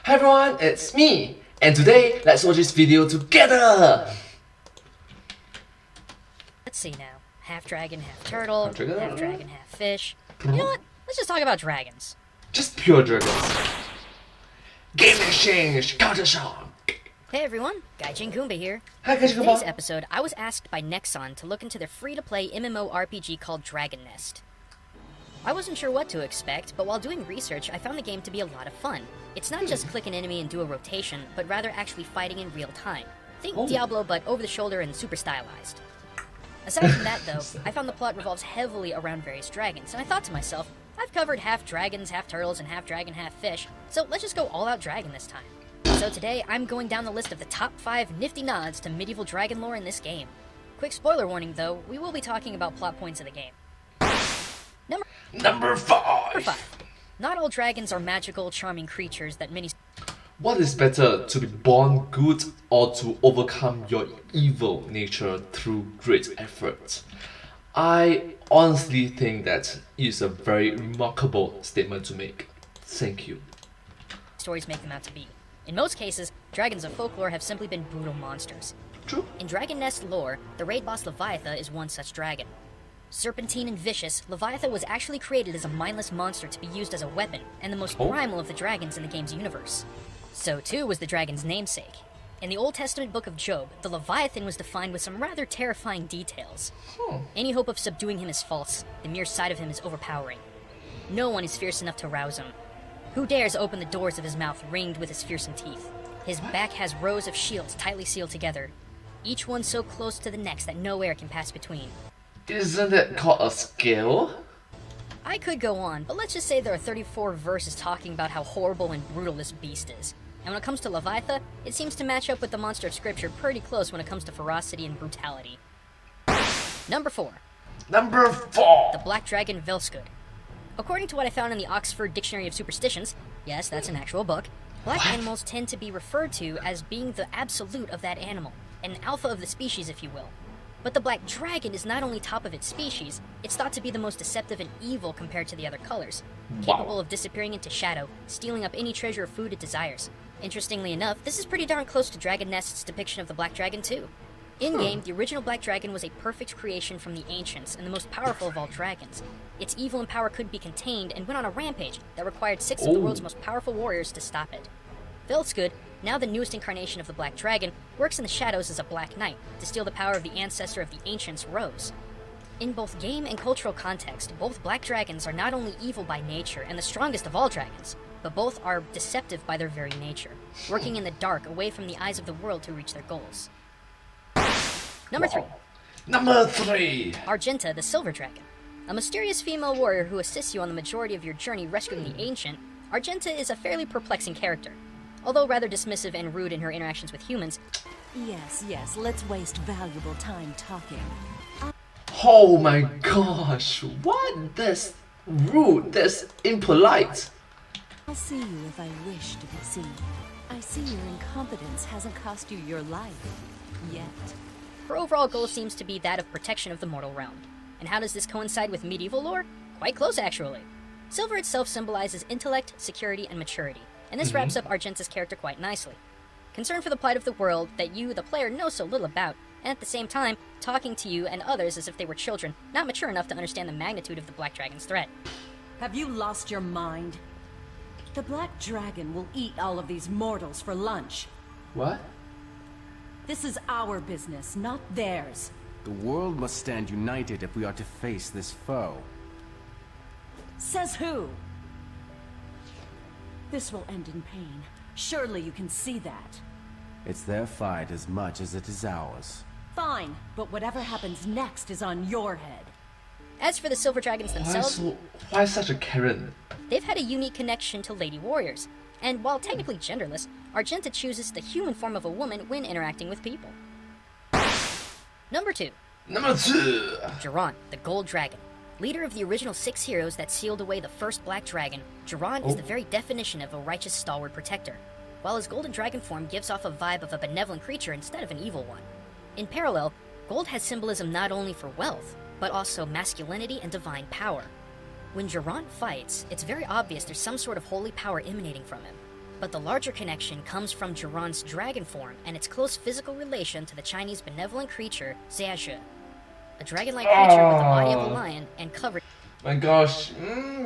Hi everyone, it's me! And today, let's watch this video together! Let's see now. Half dragon, half turtle, half dragon, half fish. You know what? Let's just talk about dragons. Just pure dragons. Game exchange, culture shock! Hey everyone, Gaijin Kumba here. Hi, In today's episode, I was asked by Nexon to look into their free-to-play MMORPG called Dragon Nest. I wasn't sure what to expect, but while doing research, I found the game to be a lot of fun. It's not just click an enemy and do a rotation, but rather actually fighting in real time. Think Diablo, but over the shoulder and super stylized. Aside from that, though, I found the plot revolves heavily around various dragons, and I thought to myself, I've covered half dragons, half turtles, and half dragon, half fish, so let's just go all-out dragon this time. So today, I'm going down the list of the top 5 nifty nods to medieval dragon lore in this game. Quick spoiler warning, though, we will be talking about plot points of the game. Number 5! Not all dragons are magical, charming creatures that many... What is better, to be born good or to overcome your evil nature through great effort? I honestly think that is a very remarkable statement to make. Thank you. Stories make them out to be. In most cases, dragons of folklore have simply been brutal monsters. True. In Dragon Nest lore, the raid boss Leviatha is one such dragon. Serpentine and vicious, Leviatha was actually created as a mindless monster to be used as a weapon, and the most primal of the dragons in the game's universe. So too was the dragon's namesake. In the Old Testament book of Job, the Leviathan was defined with some rather terrifying details. Any hope of subduing him is false. The mere sight of him is overpowering. No one is fierce enough to rouse him. Who dares open the doors of his mouth ringed with his fearsome teeth? His back has rows of shields tightly sealed together, each one so close to the next that no air can pass between. Isn't that called a skill? I could go on, but let's just say there are 34 verses talking about how horrible and brutal this beast is. And when it comes to Leviatha, it seems to match up with the monster of scripture pretty close when it comes to ferocity and brutality. Number 4. Number 4! The Black Dragon Velskud. According to what I found in the Oxford Dictionary of Superstitions, yes, that's an actual book, black animals tend to be referred to as being the absolute of that animal, an alpha of the species, if you will. But the black dragon is not only top of its species, it's thought to be the most deceptive and evil compared to the other colors, capable of disappearing into shadow, stealing up any treasure or food it desires. Interestingly enough, this is pretty darn close to Dragon Nest's depiction of the black dragon too. In-game, the original black dragon was a perfect creation from the ancients and the most powerful of all dragons. Its evil and power couldn't be contained and went on a rampage that required 6 of the world's most powerful warriors to stop it. Velskud, now the newest incarnation of the Black Dragon, works in the shadows as a Black Knight to steal the power of the ancestor of the ancients, Rose. In both game and cultural context, both Black Dragons are not only evil by nature and the strongest of all dragons, but both are deceptive by their very nature, working in the dark away from the eyes of the world to reach their goals. Number 3. Number 3! Argenta, the Silver Dragon. A mysterious female warrior who assists you on the majority of your journey rescuing the ancient, Argenta is a fairly perplexing character. Although rather dismissive and rude in her interactions with humans. Yes, let's waste valuable time talking. Oh my gosh, what? That's rude, that's impolite. I'll see you if I wish to be seen. I see your incompetence hasn't cost you your life. Yet. Her overall goal seems to be that of protection of the mortal realm. And how does this coincide with medieval lore? Quite close, actually. Silver itself symbolizes intellect, security, and maturity. And this wraps up Argenta's character quite nicely. Concerned for the plight of the world that you, the player, know so little about, and at the same time, talking to you and others as if they were children, not mature enough to understand the magnitude of the Black Dragon's threat. Have you lost your mind? The Black Dragon will eat all of these mortals for lunch. What? This is our business, not theirs. The world must stand united if we are to face this foe. Says who? This will end in pain. Surely you can see that. It's their fight as much as it is ours. Fine, but whatever happens next is on your head. As for the Silver Dragons themselves, Why such a Karen? they've had a unique connection to lady warriors. And while technically genderless, Argenta chooses the human form of a woman when interacting with people. Number 2. Number 2! Jiran, the Gold Dragon. Leader of the original 6 heroes that sealed away the first Black Dragon, Jiran is the very definition of a righteous stalwart protector, while his golden dragon form gives off a vibe of a benevolent creature instead of an evil one. In parallel, gold has symbolism not only for wealth, but also masculinity and divine power. When Jiran fights, it's very obvious there's some sort of holy power emanating from him. But the larger connection comes from Jiran's dragon form and its close physical relation to the Chinese benevolent creature Zia, a dragon-like creature with the body of a lion and covered My gosh,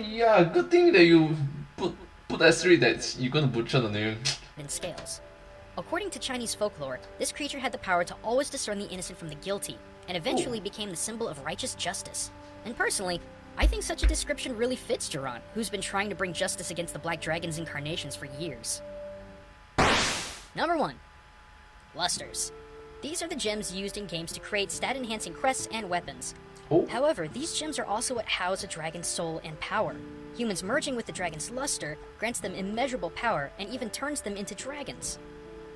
yeah, good thing that you put that three that you're gonna butcher the name. in scales. According to Chinese folklore, this creature had the power to always discern the innocent from the guilty, and eventually became the symbol of righteous justice. And personally, I think such a description really fits Jiran, who's been trying to bring justice against the Black Dragon's incarnations for years. Number 1. Lusters. These are the gems used in games to create stat-enhancing quests and weapons. However, these gems are also what house a dragon's soul and power. Humans merging with the dragon's luster grants them immeasurable power and even turns them into dragons.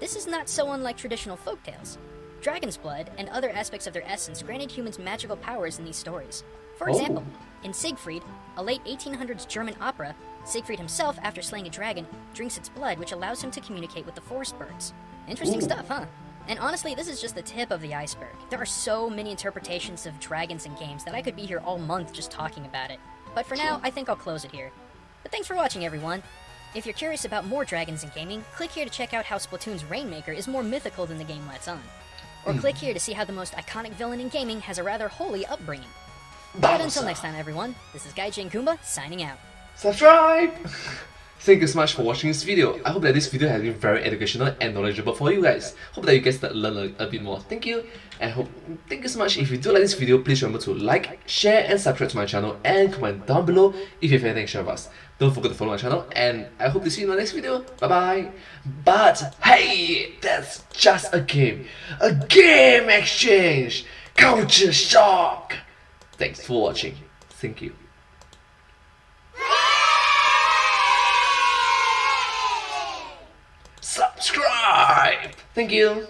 This is not so unlike traditional folktales. Dragon's blood and other aspects of their essence granted humans magical powers in these stories. For example, in Siegfried, a late 1800s German opera, Siegfried himself, after slaying a dragon, drinks its blood, which allows him to communicate with the forest birds. Interesting stuff, huh? And honestly, this is just the tip of the iceberg. There are so many interpretations of dragons in games that I could be here all month just talking about it. But for now, I think I'll close it here. But thanks for watching, everyone. If you're curious about more dragons in gaming, click here to check out how Splatoon's Rainmaker is more mythical than the game lets on. Or click here to see how the most iconic villain in gaming has a rather holy upbringing. But until next time, everyone, this is Gaijin Kumba signing out. Subscribe! Thank you so much for watching this video. I hope that this video has been very educational and knowledgeable for you guys. Hope that you guys learn a bit more. Thank you. And thank you so much. If you do like this video, please remember to like, share and subscribe to my channel and comment down below if you have anything to share with us. Don't forget to follow my channel and I hope to see you in my next video. Bye bye. But hey, that's just a game. A game exchange. Culture shock. Thanks for watching. Thank you. Subscribe! Thank you!